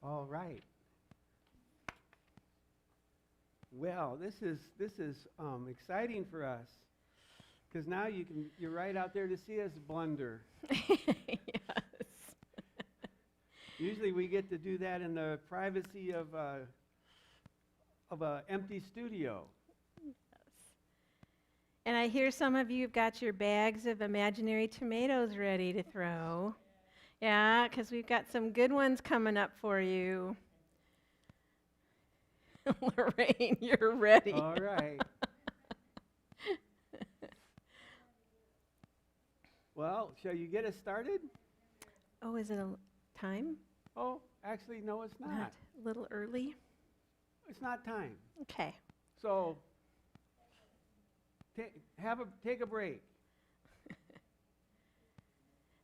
All right. Well, this is exciting for us because now you're right out there to see us blunder. Yes. Usually we get to do that in the privacy of a empty studio. And I hear some of you have got your bags of imaginary tomatoes ready to throw. Yeah, because we've got some good ones coming up for you. Lorraine, you're ready. All right. Well, shall you get us started? Oh, is it a time? Oh, actually, no, it's not. Not a little early? It's not time. Okay. So, take a break.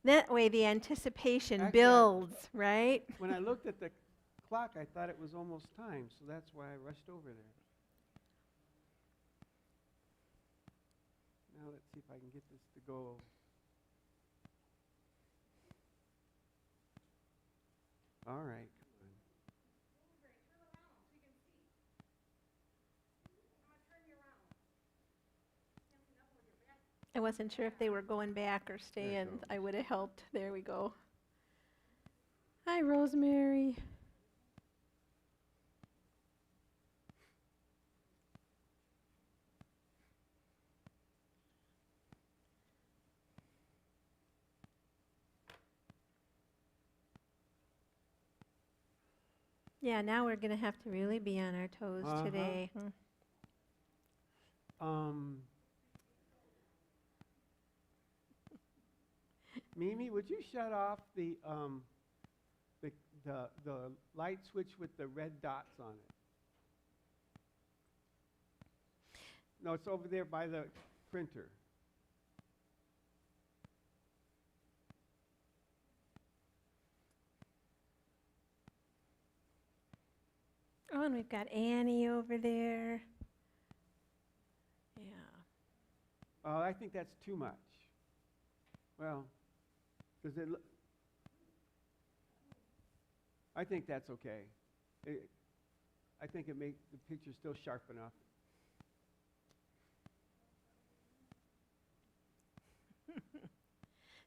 That way the anticipation Actually, builds, right? When I looked at the clock, I thought it was almost time, so that's why I rushed over there. Now let's see if I can get this to go. All right, come on. I wasn't sure if they were going back or There staying. it goes. I would have helped. There we go. Hi, Rosemary. Yeah, now we're going to have to really be on our toes Uh-huh. today. Mimi, would you shut off the light switch with the red dots on it? No, it's over there by the printer. Oh, and we've got Annie over there. Yeah. Oh, I think that's too much. Well, does it? I think that's okay. I think it makes the picture still sharp enough.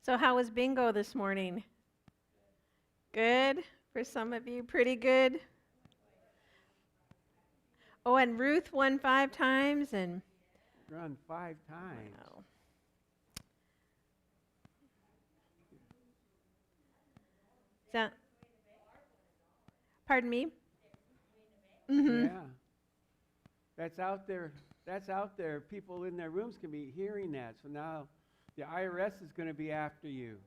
So how was bingo this morning? Good? For some of you, pretty good? Oh, and Ruth won 5 times, and Run 5 times. wow. So, pardon me? Mm-hmm. Yeah. That's out there. That's out there. People in their rooms can be hearing that. So now the IRS is going to be after you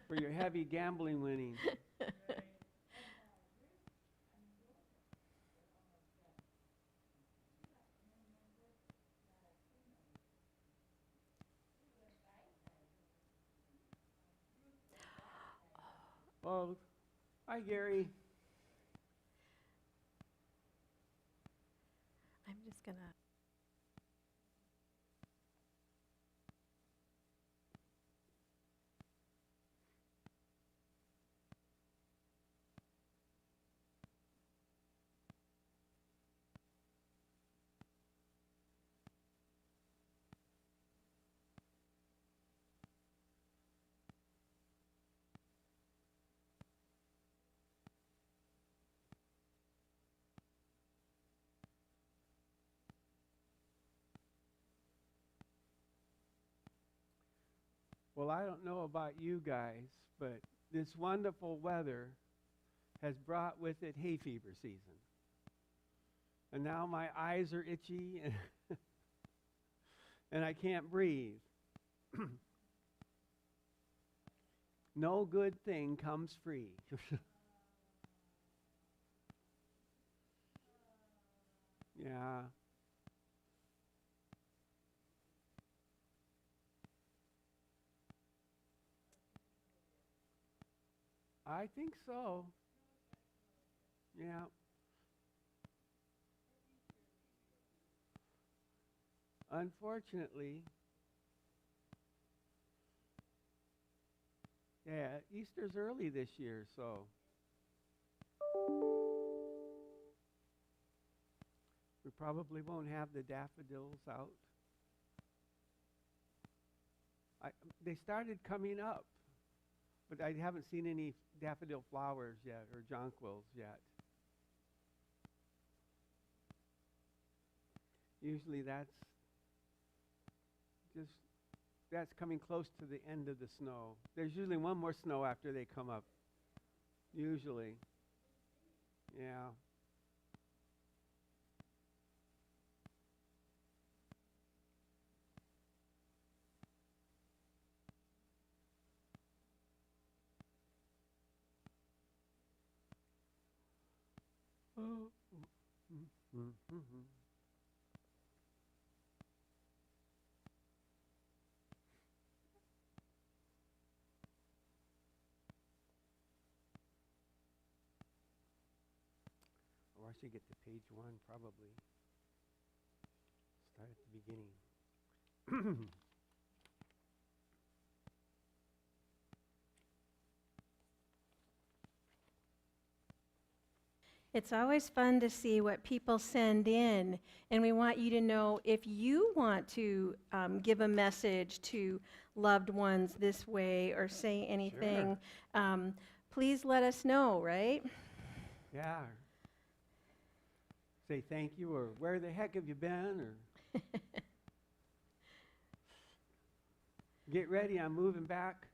for your heavy gambling winnings. Well, hi, Gary. I'm just going to. Well, I don't know about you guys, but this wonderful weather has brought with it hay fever season. And now my eyes are itchy and I can't breathe. No good thing comes free. Yeah. I think so. Yeah. Unfortunately, yeah, Easter's early this year, so We probably won't have the daffodils out. They started coming up, but I haven't seen any daffodil flowers yet or jonquils yet. Usually that's coming close to the end of the snow. There's usually one more snow after they come up. Usually. Yeah. Oh. Or I should get to page 1 probably. Start at the beginning. It's always fun to see what people send in, and we want you to know if you want to give a message to loved ones this way or say anything. Sure. Please let us know, right? Yeah. Say thank you, or where the heck have you been, or get ready, I'm moving back.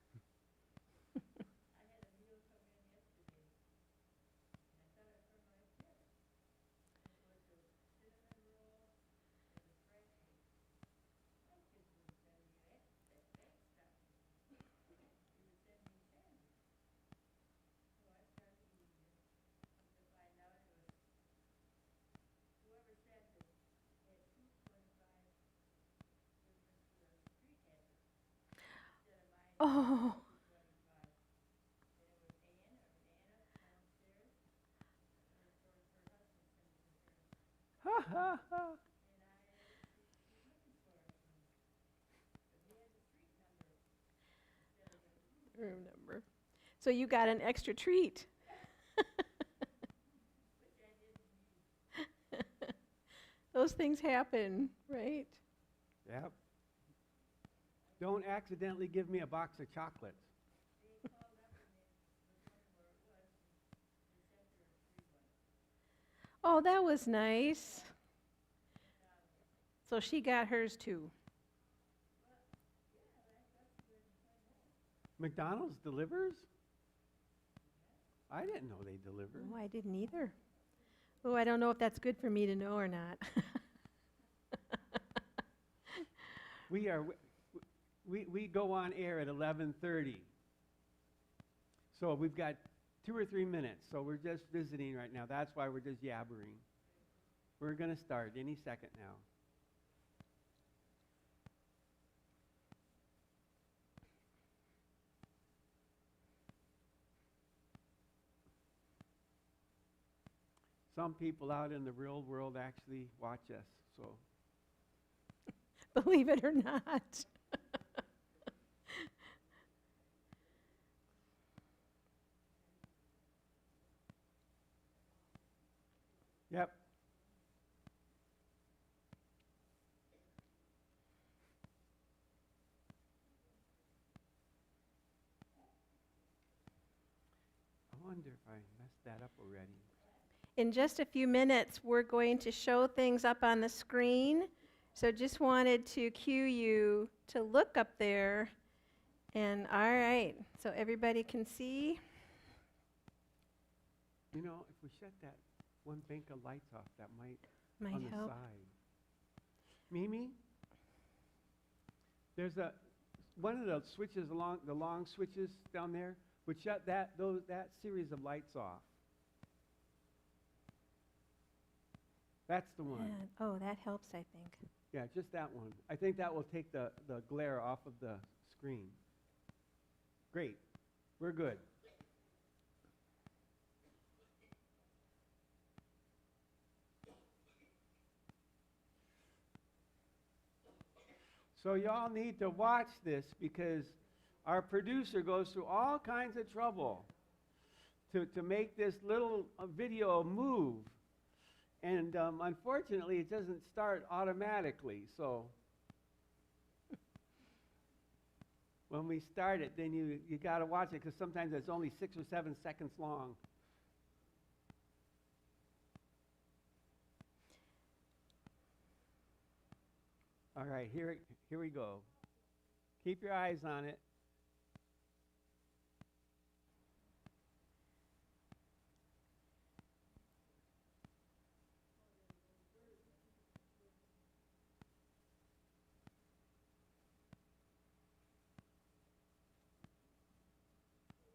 Oh, Ha ha ha. remember. So you got an extra treat. Those things happen, right? Yep. Don't accidentally give me a box of chocolates. Oh, that was nice. So she got hers too. McDonald's delivers? I didn't know they delivered. Oh, I didn't either. Oh, I don't know if that's good for me to know or not. We go on air at 11:30. So we've got 2 or 3 minutes. So we're just visiting right now. That's why we're just yabbering. We're going to start any second now. Some people out in the real world actually watch us. So Believe it or not. yep. I wonder if I messed that up already. In just a few minutes, we're going to show things up on the screen. So just wanted to cue you to look up there. And all right, so everybody can see. You know, if we shut that one bank of lights off, that might Might on the help. side. Mimi, there's one of the switches along the long switches down there would shut that series of lights off. That's the one. Yeah. Oh, that helps, I think. Yeah, just that one. I think that will take the glare off of the screen. Great. We're good. So y'all need to watch this because our producer goes through all kinds of trouble to make this little video move. And unfortunately, it doesn't start automatically. So when we start it, then you got to watch it, because sometimes it's only 6 or 7 seconds long. All right, here we go. Keep your eyes on it.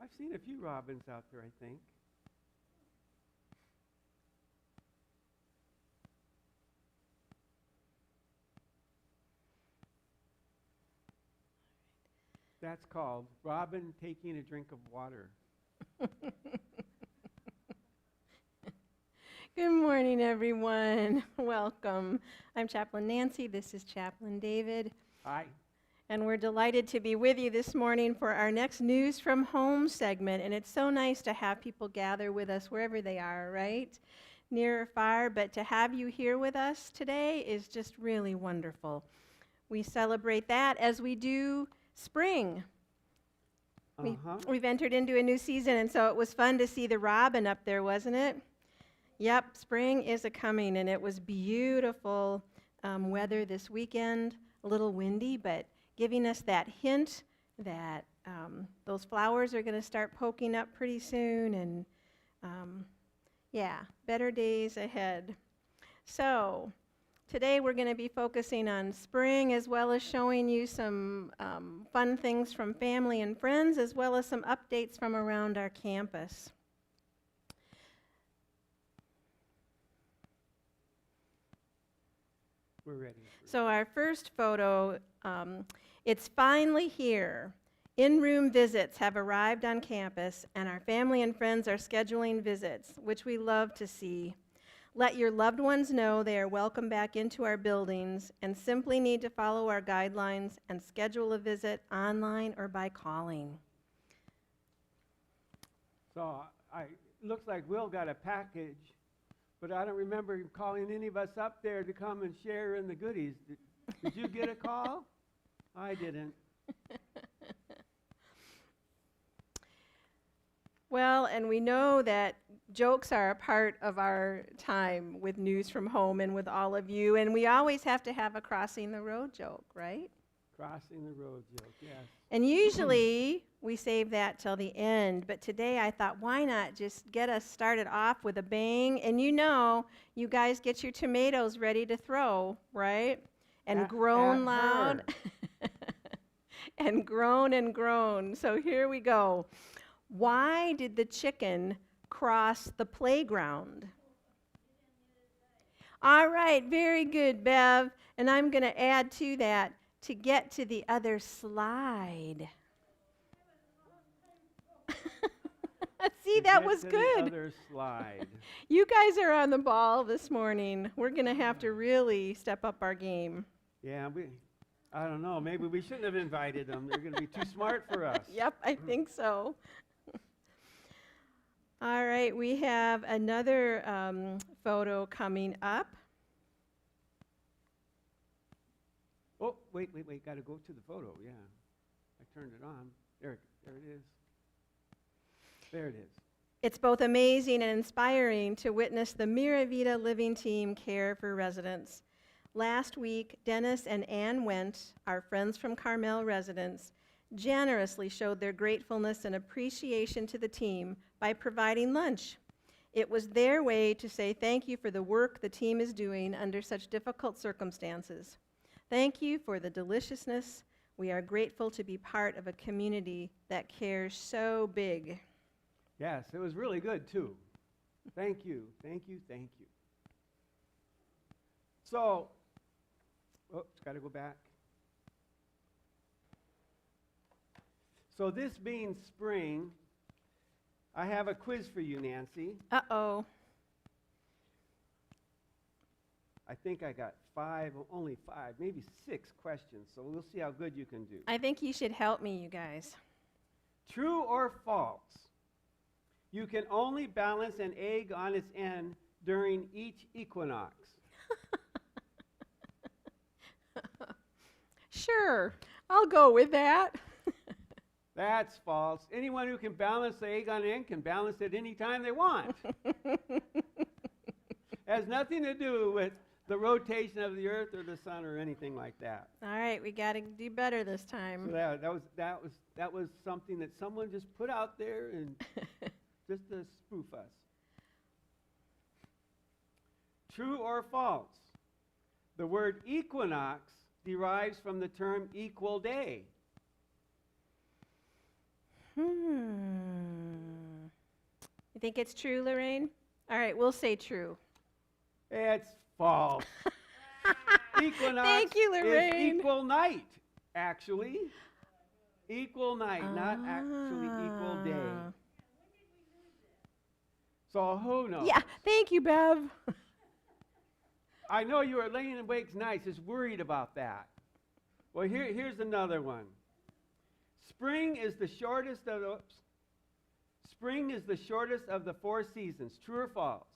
I've seen a few robins out there, I think. That's called Robin Taking a Drink of Water. Good morning, everyone. Welcome. I'm Chaplain Nancy. This is Chaplain David. Hi. And we're delighted to be with you this morning for our next News from Home segment. And it's so nice to have people gather with us wherever they are, right? Near or far. But to have you here with us today is just really wonderful. We celebrate that as we do spring. We've entered into a new season, and so it was fun to see the robin up there, wasn't it? Yep, spring is a-coming, and it was beautiful weather this weekend. A little windy, but giving us that hint that those flowers are going to start poking up pretty soon, and yeah, better days ahead. So today we're going to be focusing on spring, as well as showing you some fun things from family and friends, as well as some updates from around our campus. We're ready. So our first photo, it's finally here. In-room visits have arrived on campus, and our family and friends are scheduling visits, which we love to see. Let your loved ones know they are welcome back into our buildings and simply need to follow our guidelines and schedule a visit online or by calling. So looks like Will got a package, but I don't remember calling any of us up there to come and share in the goodies. Did you get a call? I didn't. Well, and we know that jokes are a part of our time with News from Home and with all of you, and we always have to have a crossing the road joke, right? Crossing the road joke, yes. And usually we save that till the end, but today I thought, why not just get us started off with a bang? And you know, you guys get your tomatoes ready to throw, right? And groan loud. And groan and groan. So here we go. Why did the chicken cross the playground? All right, very good, Bev. And I'm going to add to that, to get to the other slide. See, that was good. The other slide. You guys are on the ball this morning. We're going to have to really step up our game. Yeah, I don't know. Maybe we shouldn't have invited them. They're going to be too smart for us. Yep, I think so. All right, we have another photo coming up. Oh, wait. Got to go to the photo. Yeah. I turned it on. There it is. There it is. It's both amazing and inspiring to witness the Miravida Living Team care for residents. Last week, Dennis and Ann Went, our friends from Carmel residents, generously showed their gratefulness and appreciation to the team by providing lunch. It was their way to say thank you for the work the team is doing under such difficult circumstances. Thank you for the deliciousness. We are grateful to be part of a community that cares so big. Yes, it was really good too. Thank you. So, got to go back. So this being spring, I have a quiz for you, Nancy. Uh-oh. I think I got only five, maybe 6 questions, so we'll see how good you can do. I think you should help me, you guys. True or false? You can only balance an egg on its end during each equinox. Sure, I'll go with that. That's false. Anyone who can balance the egg on end can balance it any time they want. Has nothing to do with the rotation of the earth or the sun or anything like that. All right, we got to do better this time. So that was something that someone just put out there and just to spoof us. True or false? The word equinox derives from the term equal day. You think it's true, Lorraine? All right, we'll say true. It's false. Equinox Thank you, is Lorraine. equal night, actually. Equal night, not actually equal day. So who knows? Yeah, thank you, Bev. I know you are laying awake nights just worried about that. Well, here's another one. Spring is the shortest of the 4 seasons. True or false?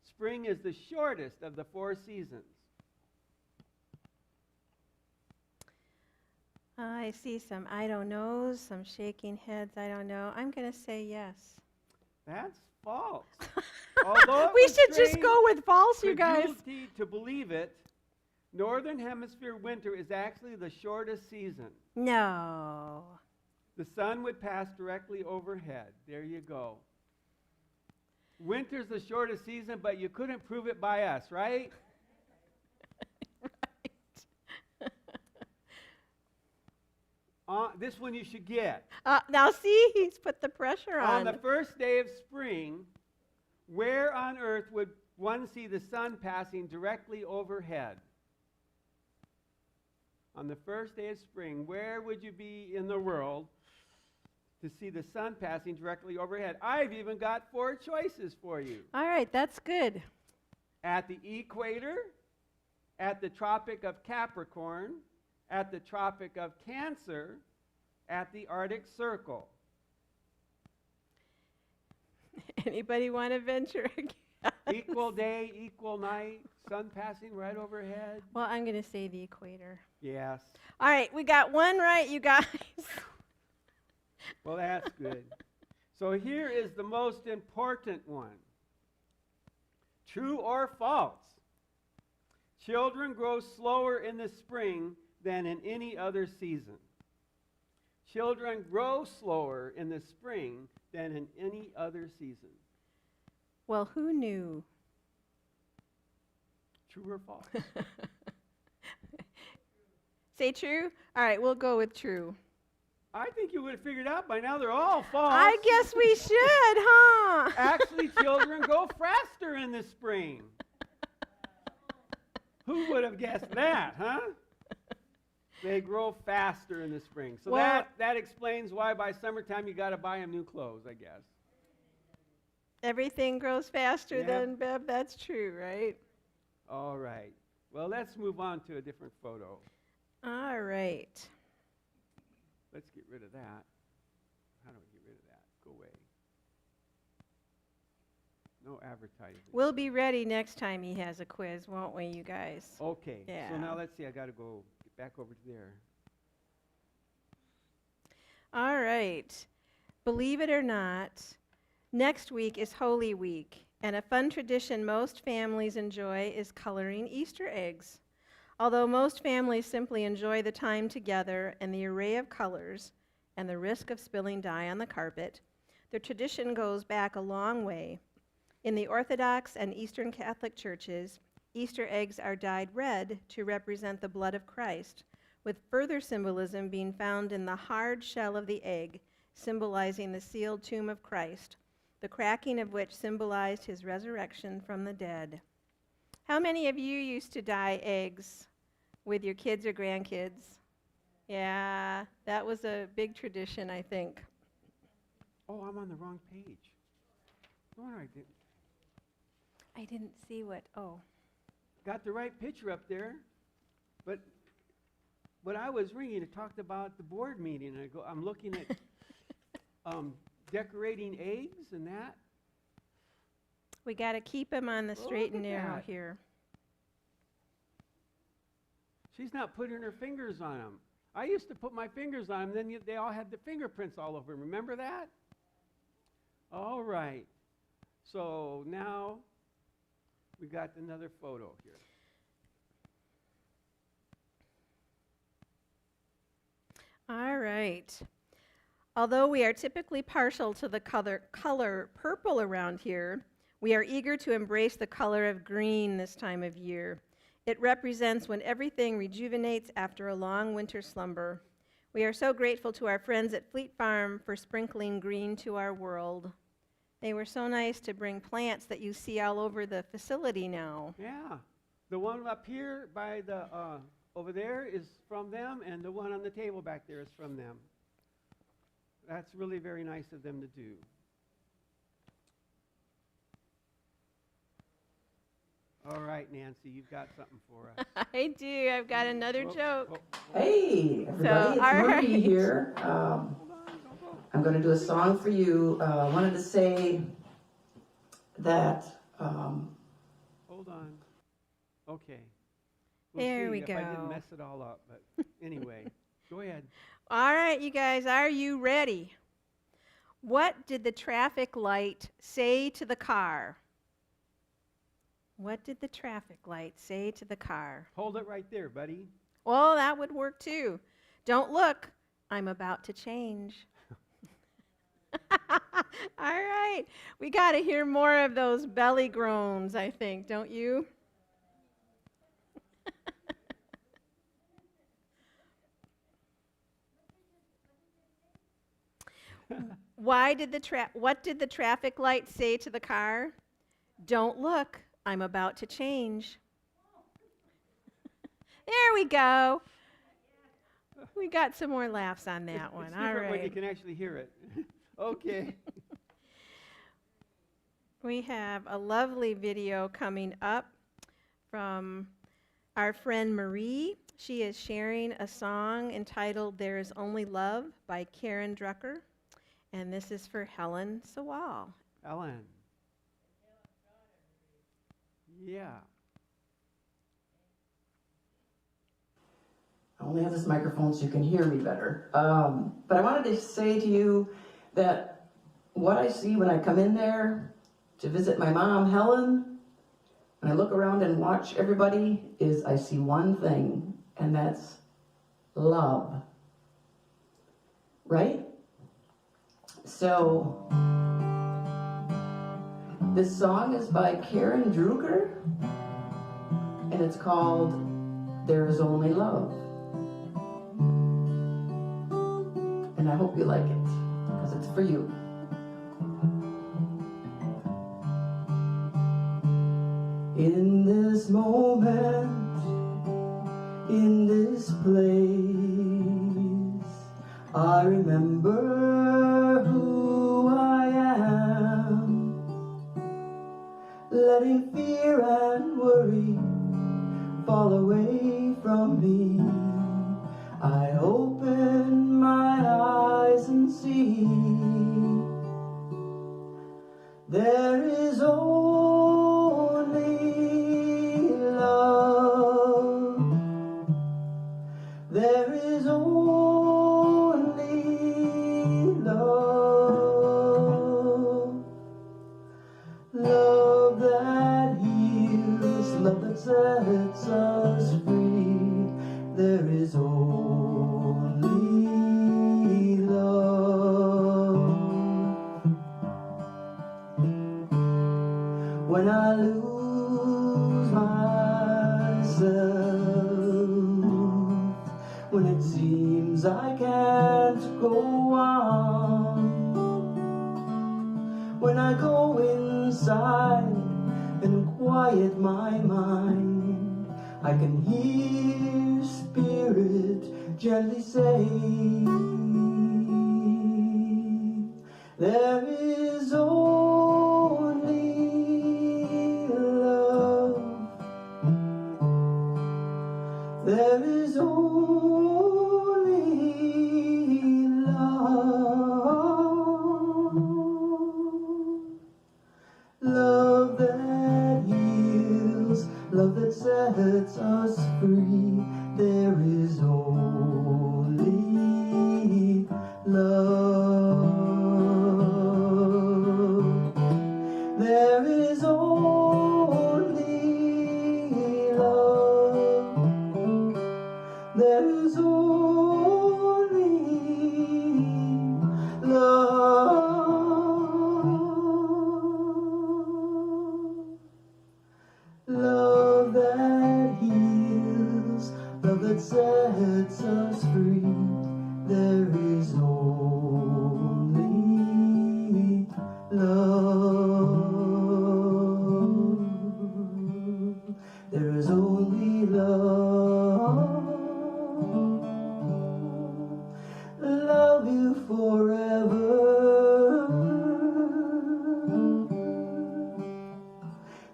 Spring is the shortest of the 4 seasons. I see some I don't knows, some shaking heads, I don't know. I'm going to say yes. That's false. Although it We would should just strain go with false, you guys. credulity to believe it, Northern Hemisphere winter is actually the shortest season. No. The sun would pass directly overhead. There you go. Winter's the shortest season, but you couldn't prove it by us, right? This one you should get. Now see, he's put the pressure On on. the first day of spring, where on earth would one see the sun passing directly overhead? On the first day of spring, where would you be in the world to see the sun passing directly overhead? I've even got 4 choices for you. All right, that's good. At the equator, at the Tropic of Capricorn, at the Tropic of Cancer, at the Arctic Circle. Anybody want to venture a guess? Equal day, equal night, sun passing right overhead. Well, I'm going to say the equator. Yes. All right, we got one right, you guys. Well, that's good. So here is the most important one. True or false? Children grow slower in the spring than in any other season. Children grow slower in the spring than in any other season. Well, who knew? True or false? Say true? All right, we'll go with true. I think you would have figured out by now they're all false. I guess we should, huh? Actually, children grow faster in the spring. Who would have guessed that, huh? They grow faster in the spring. So Well, that explains why by summertime you got to buy them new clothes, I guess. Everything grows faster Yep. than Bev. That's true, right? All right. Well, let's move on to a different photo. All right. Let's get rid of that. How do we get rid of that? Go away. No advertising. We'll be ready next time he has a quiz, won't we, you guys? Okay. Yeah. So now let's see. I got to go get back over to there. All right. Believe it or not, next week is Holy Week, and a fun tradition most families enjoy is coloring Easter eggs. Although most families simply enjoy the time together and the array of colors and the risk of spilling dye on the carpet, the tradition goes back a long way. In the Orthodox and Eastern Catholic churches, Easter eggs are dyed red to represent the blood of Christ, with further symbolism being found in the hard shell of the egg, symbolizing the sealed tomb of Christ, the cracking of which symbolized his resurrection from the dead. How many of you used to dye eggs with your kids or grandkids? Yeah, that was a big tradition, I think. Oh, I'm on the wrong page. No wonder I didn't. I didn't see what, oh. Got the right picture up there, but when I was reading, it talked about the board meeting. I'm looking at decorating eggs and that. We got to keep him on the straight and Look at narrow that. here. She's not putting her fingers on them. I used to put my fingers on them, then they all had the fingerprints all over them. Remember that? All right. So now we got another photo here. All right. Although we are typically partial to the color purple around here, we are eager to embrace the color of green this time of year. It represents when everything rejuvenates after a long winter slumber. We are so grateful to our friends at Fleet Farm for sprinkling green to our world. They were so nice to bring plants that you see all over the facility now. Yeah. The one up here by the over there is from them, and the one on the table back there is from them. That's really very nice of them to do. All right, Nancy, you've got something for us. I do. I've got another joke. Hey, everybody, it's all Marie right. here. Hold on, don't go. I'm going to do a song for you. I wanted to say that Hold on. Okay. We'll There see we if I didn't go. mess it all up, but anyway, go ahead. All right, you guys, are you ready? What did the traffic light say to the car? What did the traffic light say to the car? Hold it right there, buddy. Well, that would work too. Don't look, I'm about to change. All right, we got to hear more of those belly groans, I think, don't you? What did the traffic light say to the car? Don't look, I'm about to change. There we go. We got some more laughs on that one. It's All different when you right. can actually hear it. Okay. We have a lovely video coming up from our friend Marie. She is sharing a song entitled There Is Only Love by Karen Drucker. And this is for Helen Sawal. Ellen. Yeah. I only have this microphone so you can hear me better. But I wanted to say to you that what I see when I come in there to visit my mom, Helen, when I look around and watch everybody, is I see one thing, and that's love. Right? So, this song is by Karen Drucker, and it's called There Is Only Love. And I hope you like it, because it's for you. In this moment, in this place, I remember who I am, letting fear and worry fall away from me. I open my eyes and see there is only love. There is only love. Love that heals, love that sets us free. There is only love. When I lose myself, when it seems I can't go on, when I go inside and quiet my mind, I can hear Spirit gently say, there is only love. There is only love. Love love. There is only love. Love you forever.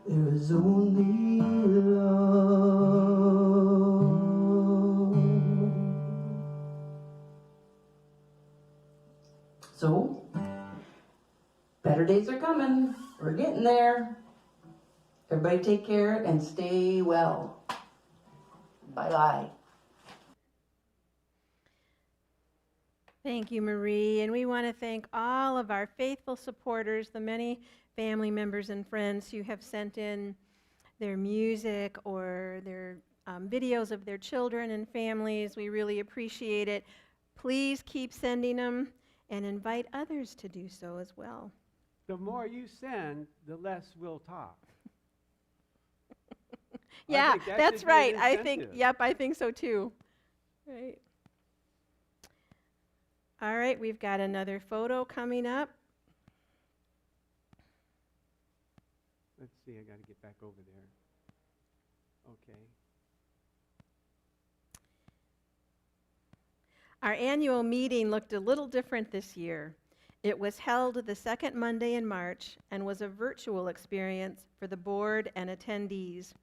There is only love. So, better days are coming. We're getting there. Everybody take care and stay well. Bye-bye. Thank you, Marie. And we want to thank all of our faithful supporters, the many family members and friends who have sent in their music or their videos of their children and families. We really appreciate it. Please keep sending them and invite others to do so as well. The more you send, the less we'll talk. Yeah, think that that's should be an right. I think, incentive. yep, I think so too. Right. All right, we've got another photo coming up. Let's see, I got to get back over there. Okay. Our annual meeting looked a little different this year. It was held the second Monday in March and was a virtual experience for the board and attendees.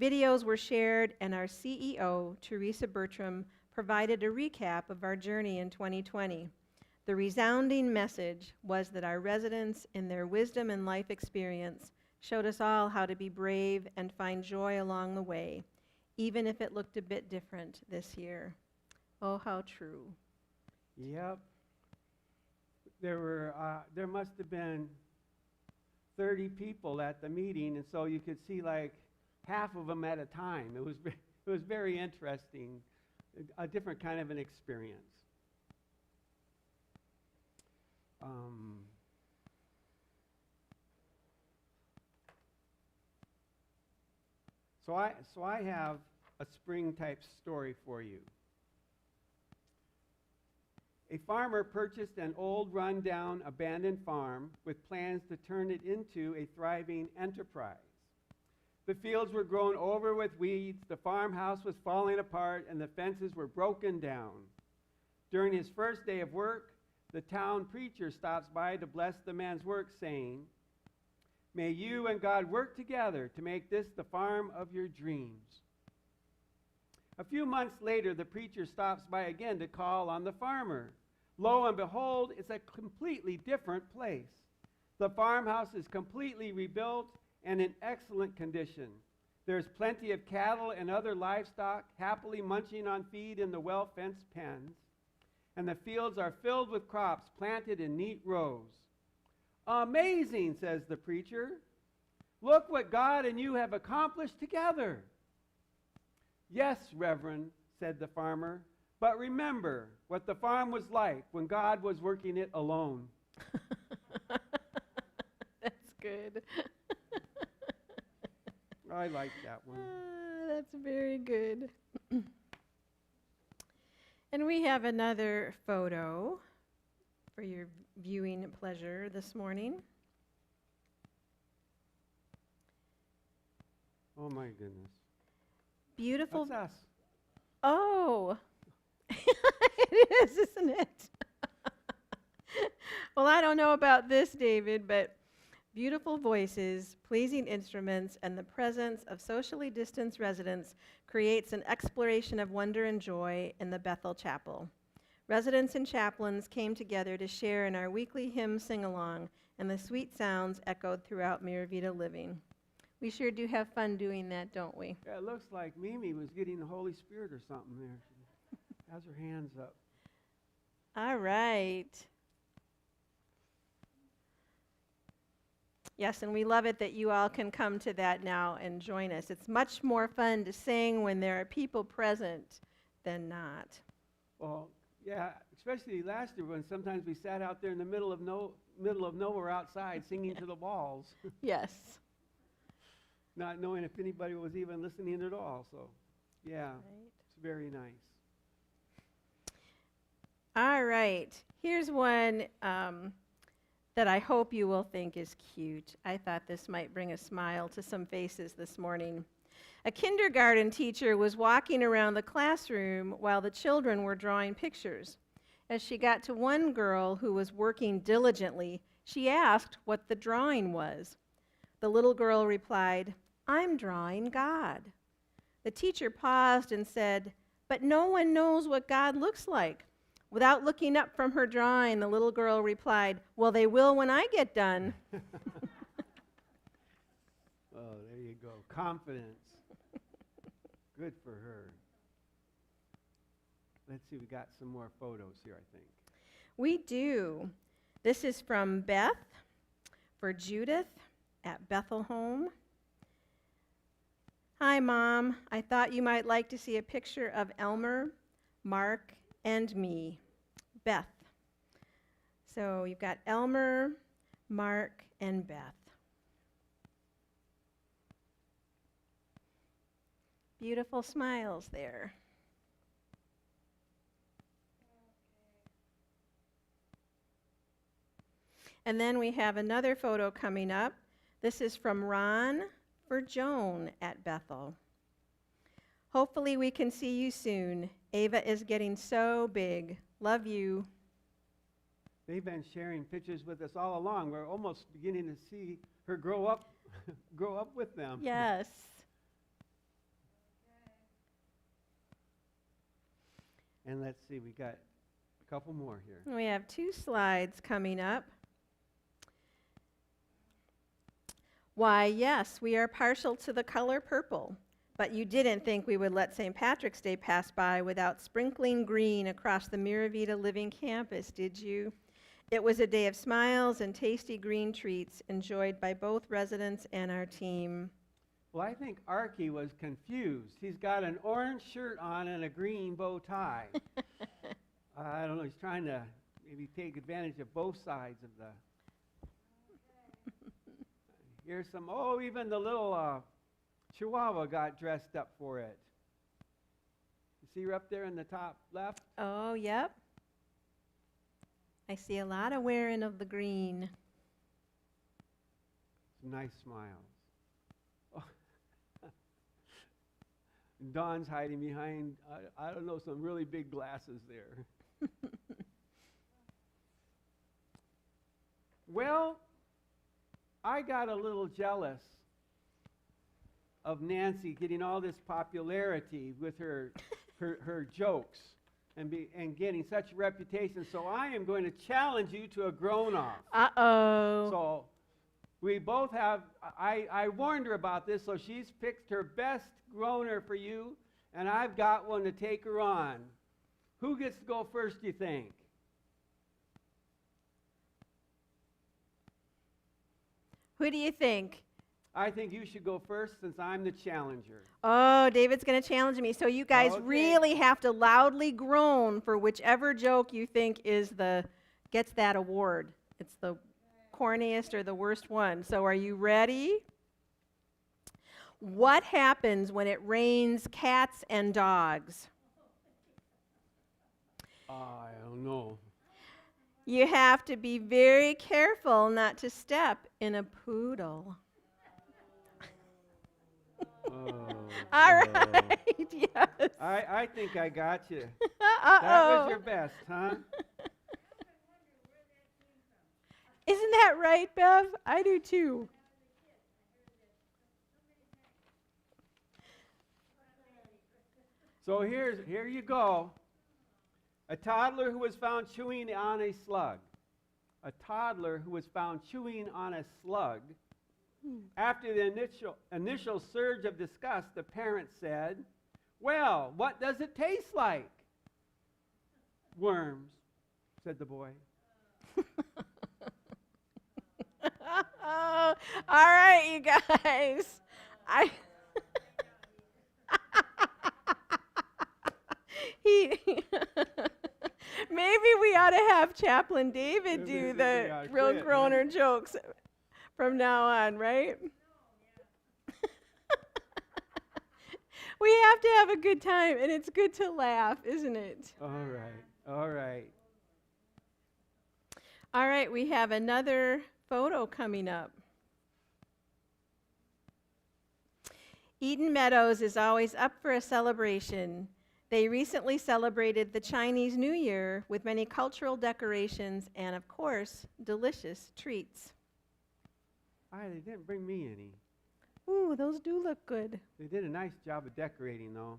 Videos were shared, and our CEO, Teresa Bertram, provided a recap of our journey in 2020. The resounding message was that our residents, in their wisdom and life experience, showed us all how to be brave and find joy along the way, even if it looked a bit different this year. Oh, how true. Yep. There must have been 30 people at the meeting, and so you could see like half of them at a time. It was very interesting, a different kind of an experience. So I have a spring type story for you. A farmer purchased an old, run-down, abandoned farm with plans to turn it into a thriving enterprise. The fields were grown over with weeds, the farmhouse was falling apart, and the fences were broken down. During his first day of work, the town preacher stops by to bless the man's work, saying, "May you and God work together to make this the farm of your dreams." A few months later, the preacher stops by again to call on the farmer. Lo and behold, it's a completely different place. The farmhouse is completely rebuilt and in excellent condition. There's plenty of cattle and other livestock happily munching on feed in the well-fenced pens, and the fields are filled with crops planted in neat rows. "Amazing," says the preacher. "Look what God and you have accomplished together." "Yes, Reverend," said the farmer, "but remember what the farm was like when God was working it alone." That's good. I like that one. That's very good. And we have another photo for your viewing pleasure this morning. Oh my goodness. Beautiful. That's us. Oh, it is, isn't it? Well, I don't know about this, David, but beautiful voices, pleasing instruments, and the presence of socially distanced residents creates an exploration of wonder and joy in the Bethel Chapel. Residents and chaplains came together to share in our weekly hymn sing-along, and the sweet sounds echoed throughout Miravida living. We sure do have fun doing that, don't we? Yeah, it looks like Mimi was getting the Holy Spirit or something there. She has her hands up. All right. Yes, and we love it that you all can come to that now and join us. It's much more fun to sing when there are people present than not. Well, yeah, especially last year when sometimes we sat out there in the middle of nowhere outside singing to the walls, Yes. not knowing if anybody was even listening at all. So, yeah, Right. it's very nice. All right. Here's one that I hope you will think is cute. I thought this might bring a smile to some faces this morning. A kindergarten teacher was walking around the classroom while the children were drawing pictures. As she got to one girl who was working diligently, she asked what the drawing was. The little girl replied, "I'm drawing God." The teacher paused and said, "But no one knows what God looks like." Without looking up from her drawing, the little girl replied, "Well, they will when I get done." Oh, there you go. Confidence. Good for her. Let's see, we got some more photos here, I think. We do. This is from Beth for Judith at Bethel Home. "Hi, Mom. I thought you might like to see a picture of Elmer, Mark, and me." Beth. So you've got Elmer, Mark, and Beth. Beautiful smiles there. And then we have another photo coming up. This is from Ron for Joan at Bethel. "Hopefully we can see you soon. Ava is getting so big. Love you." They've been sharing pictures with us all along. We're almost beginning to see her grow up, grow up with them. Yes. And let's see, we got a couple more here. We have 2 slides coming up. "Why, yes, we are partial to the color purple, but you didn't think we would let St. Patrick's Day pass by without sprinkling green across the Miravida Living Campus, did you? It was a day of smiles and tasty green treats enjoyed by both residents and our team." Well, I think Archie was confused. He's got an orange shirt on and a green bow tie. I don't know, he's trying to maybe take advantage of both sides of the... Here's some, oh, even the little Chihuahua got dressed up for it. You see her up there in the top left? Oh, yep. I see a lot of wearing of the green. Some nice smiles. Oh. Dawn's hiding behind, I don't know, some really big glasses there. Well, I got a little jealous of Nancy getting all this popularity with her jokes and getting such a reputation. So I am going to challenge you to a grown-off. Uh-oh. So we both have, I warned her about this, so she's picked her best groaner for you, and I've got one to take her on. Who gets to go first, do you think? Who do you think? I think you should go first since I'm the challenger. Oh, David's going to challenge me. So you guys Okay. really have to loudly groan for whichever joke you think gets that award. It's the corniest or the worst one. So are you ready? What happens when it rains cats and dogs? I don't know. You have to be very careful not to step in a poodle. Oh, All right, yes. I think I got you. Uh-oh. That was your best, huh? Isn't that right, Bev? I do too. So here you go. A toddler who was found chewing on a slug. A toddler who was found chewing on a slug. After the initial surge of disgust, the parent said, "Well, what does it taste like?" "Worms," said the boy. Oh, all right, you guys. Maybe we ought to have Chaplain David do the real groaner jokes from now on, right? We have to have a good time, and it's good to laugh, isn't it? All right, all right. All right, we have another photo coming up. Eden Meadows is always up for a celebration. They recently celebrated the Chinese New Year with many cultural decorations and, of course, delicious treats. They didn't bring me any. Ooh, those do look good. They did a nice job of decorating, though.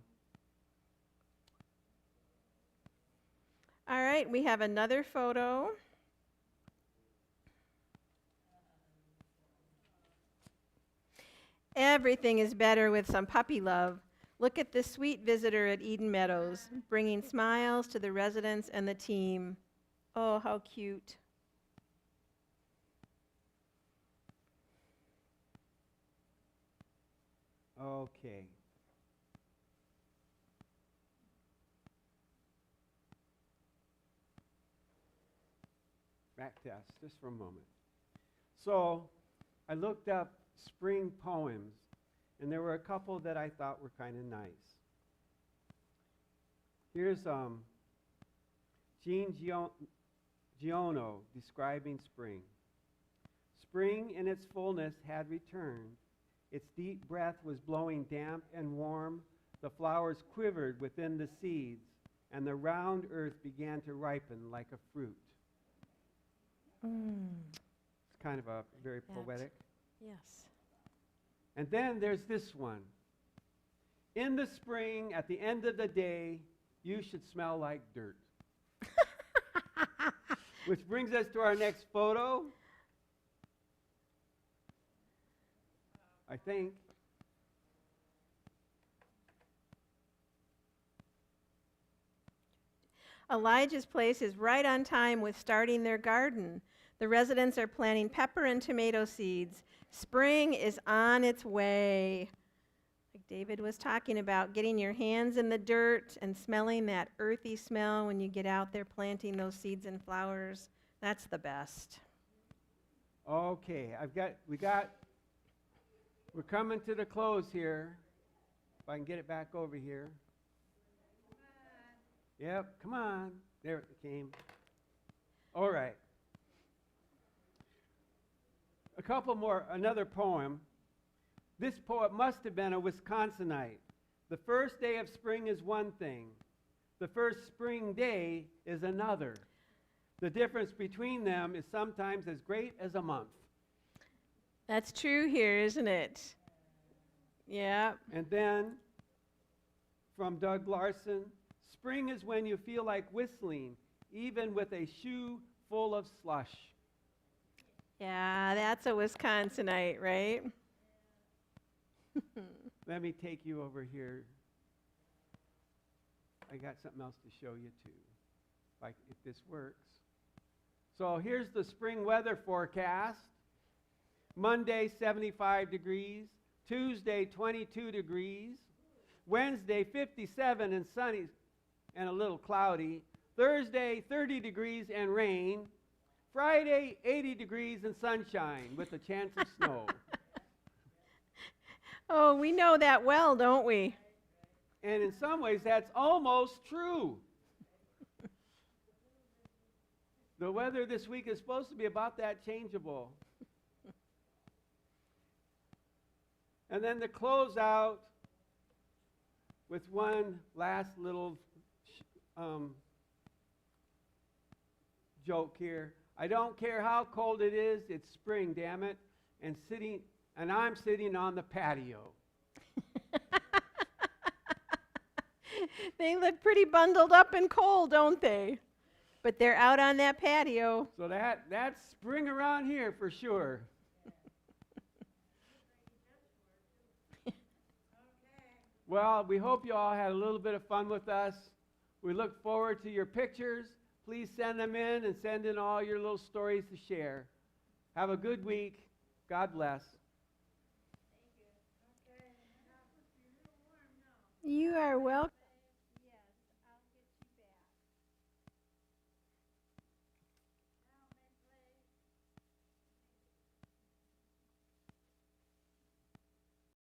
All right, we have another photo. Everything is better with some puppy love. Look at this sweet visitor at Eden Meadows, bringing smiles to the residents and the team. Oh, how cute. Okay. Back to us just for a moment. So I looked up spring poems, and there were a couple that I thought were kind of nice. Here's Jean Giono describing spring. Spring in its fullness had returned. Its deep breath was blowing damp and warm. The flowers quivered within the seeds, and the round earth began to ripen like a fruit. It's kind of a very poetic. Yes. And then there's this one. In the spring, at the end of the day, you should smell like dirt. Which brings us to our next photo. I think. Elijah's place is right on time with starting their garden. The residents are planting pepper and tomato seeds. Spring is on its way. Like David was talking about, getting your hands in the dirt and smelling that earthy smell when you get out there planting those seeds and flowers. That's the best. Okay, we're coming to the close here. If I can get it back over here. Yep, come on. There it came. All right. A couple more, another poem. This poet must have been a Wisconsinite. The first day of spring is one thing. The first spring day is another. The difference between them is sometimes as great as a month. That's true here, isn't it? Yeah. And then, from Doug Larson, spring is when you feel like whistling, even with a shoe full of slush. Yeah, that's a Wisconsinite, right? Let me take you over here. I got something else to show you too, if this works. So here's the spring weather forecast. Monday, 75 degrees. Tuesday, 22 degrees. Wednesday, 57 and sunny and a little cloudy. Thursday, 30 degrees and rain. Friday, 80 degrees and sunshine with a chance of snow. Oh, we know that well, don't we? And in some ways, that's almost true. The weather this week is supposed to be about that changeable. And then to close out with one last little joke here. I don't care how cold it is, it's spring, damn it, and I'm sitting on the patio. They look pretty bundled up and cold, don't they? But they're out on that patio. So that's spring around here for sure. Well, we hope you all had a little bit of fun with us. We look forward to your pictures. Please send them in and send in all your little stories to share. Have a good week. God bless. You are welcome.